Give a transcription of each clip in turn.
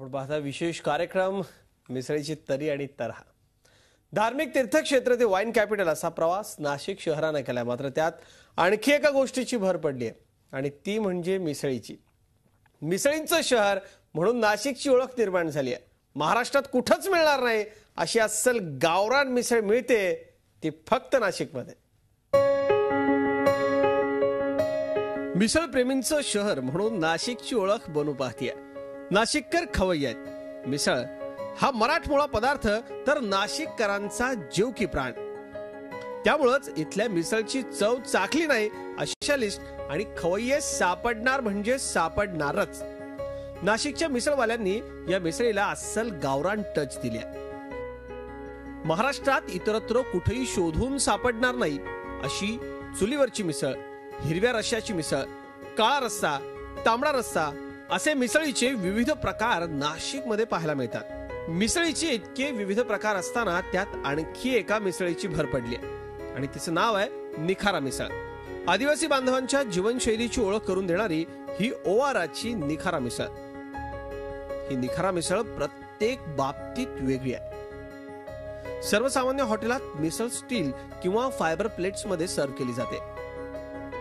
आपण पाहता विशेष कार्यक्रम मिसळीची तरी आणि तऱ्हा। धार्मिक तीर्थक्षेत्र ते वाईन कॅपिटल असा प्रवास नाशिक शहराने केलाय। मात्र त्यात आणखी एका गोष्टीची भर पडली आहे आणि ती म्हणजे मिसळीची। मिसळींचं शहर म्हणून नाशिकची ओळख निर्माण झाली आहे। महाराष्ट्रात कुठंच मिळणार नाही अशी अस्सल गावरान मिसळ मिळते, ती फक्त नाशिकमध्ये। मिसळ प्रेमींचं शहर म्हणून नाशिकची ओळख बनू पाहतीये। नाशिककर खवय्ये आहेत। मिसळ हा मराठमोळा पदार्थ तर नाशिककरांचा जीव की प्राण। त्यामुळेच इथल्या मिसळची चव चाखली नाही अशा लिस्ट आणि खवय्ये सापडणार म्हणजे सापडणारच। नाशिकच्या मिसळवाल्यांनी या मिसळीला अस्सल गावरान टच दिली आहे। महाराष्ट्रात इतरत्र कुठेही शोधून सापडणार नाही अशी चुलीवरची मिसळ, हिरव्या रश्श्याची मिसळ, काळा रस्सा, तांबडा रस्सा असे मिसळीचे विविध प्रकार नाशिकमध्ये पाहायला मिळतात। मिसळीचे इतके विविध प्रकार असताना त्यात आणखी एका मिसळीची भर पडली आहे आणि तिचं नाव आहे निखारा मिसळ। आदिवासी बांधवांच्या जीवनशैलीची ओळख करून देणारी ही ओवाराची निखारा मिसळ। ही निखारा मिसळ प्रत्येक बाबतीत वेगळी आहे। सर्वसामान्य हॉटेलात मिसळ स्टील किंवा फायबर प्लेट्स मध्ये सर्व केली जाते,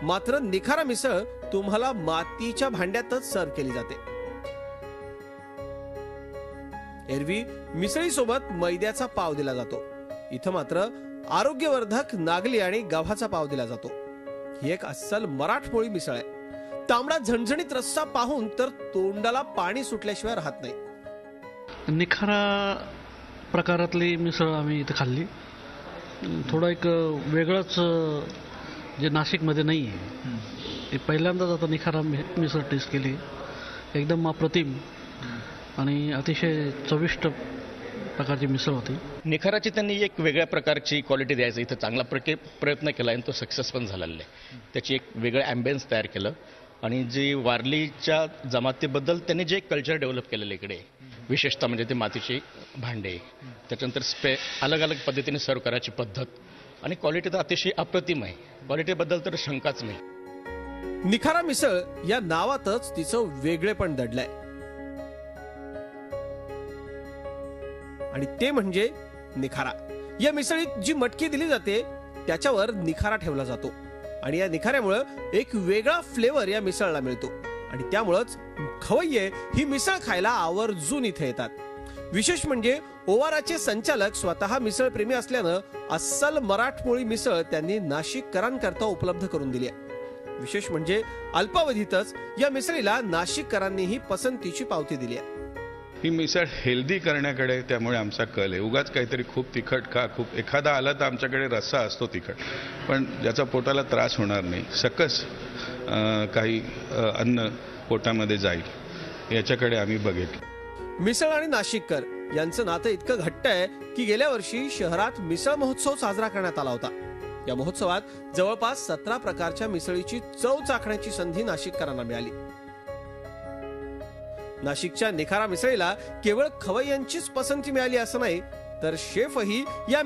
मात्र निखारा मिसळ तुम्हाला मातीच्या भांड्यातच सर्व केली जाते। एरवी मिसळीसोबत मैद्याचा पाव दिला जातो, इथं मात्र आरोग्यवर्धक नागली आणि गव्हाचा पाव दिला जातो। ही एक अस्सल मराठमोळी मिसळ आहे। तांबडा झणझणीत रस्सा पाहून तर तोंडाला पाणी सुटल्याशिवाय राहत नाही। निखारा प्रकारातली मिसळ आम्ही इथे खाल्ली। थोडा एक वेगळाच जे नाशिकमध्ये नाही आहे, पहिल्यांदाच आता निखारा मिसळ टेस्ट केली। एकदम अप्रतिम आणि अतिशय चविष्ट प्रकारची मिसळ होती। निखाराची त्यांनी एक वेगळ्या प्रकारची क्वालिटी द्यायचा इथं चांगला प्रयत्न केला आणि तो सक्सेस पण झालेला आहे। त्याची एक वेगळं ॲम्बियन्स तयार केलं आणि जी वारलीच्या जमातीबद्दल त्यांनी जे कल्चर डेव्हलप केलेलं इकडे, विशेषतः म्हणजे ते मातीचे भांडे, त्याच्यानंतर अलग अलग पद्धतीने सर्व करायची पद्धत आणि क्वालिटी तर अतिशय अप्रतिम आहे। क्वालिटीबद्दल तर शंकाच नाही। निखारा मिसळ या नावातच तिचं वेगळेपण दडलंय आणि ते म्हणजे निखारा। या मिसळीत जी मटकी दिली जाते त्याच्यावर निखारा ठेवला जातो आणि या निखाऱ्यामुळे एक वेगळा फ्लेवर या मिसळला मिळतो आणि त्यामुळेच खवय्ये ही मिसळ खायला आवर्जून इथे येतात। विशेष म्हणजे ओवाराचे संचालक स्वतः मिसळ प्रेमी असल्यानं अस्सल मराठमोळी मिसळ त्यांनी नाशिककरांकरता उपलब्ध करून दिली आहे। विशेष म्हणजे अल्पावधीतच या मिसळीला नाशिककरांनीही पसंतीची पावती दिली आहे। ही मिसळ हेल्दी करण्याकडे त्यामुळे आमचा कल आहे। उगाच काहीतरी खूप तिखट खा, खूप एखादा आला तर आमच्याकडे रस्सा असतो तिखट, पण ज्याचा पोटाला त्रास होणार नाही, सकस काही अन्न पोटामध्ये जाईल याच्याकडे आम्ही बघेल। मिसळ आणि नाशिककर यांचं नातं इतकं घट्ट आहे की गेल्या वर्षी शहरात मिसळ महोत्सव साजरा करण्यात आला होता। या महोत्सवात जवळपास 17 प्रकारच्या मिसळीची चव चाखण्याची संधी नाशिककरांना मिळाली। नाशिकच्या निखारा मिसळीला केवळ खवय्यांचीच पसंती मिळाली असं नाही, तर शेफही या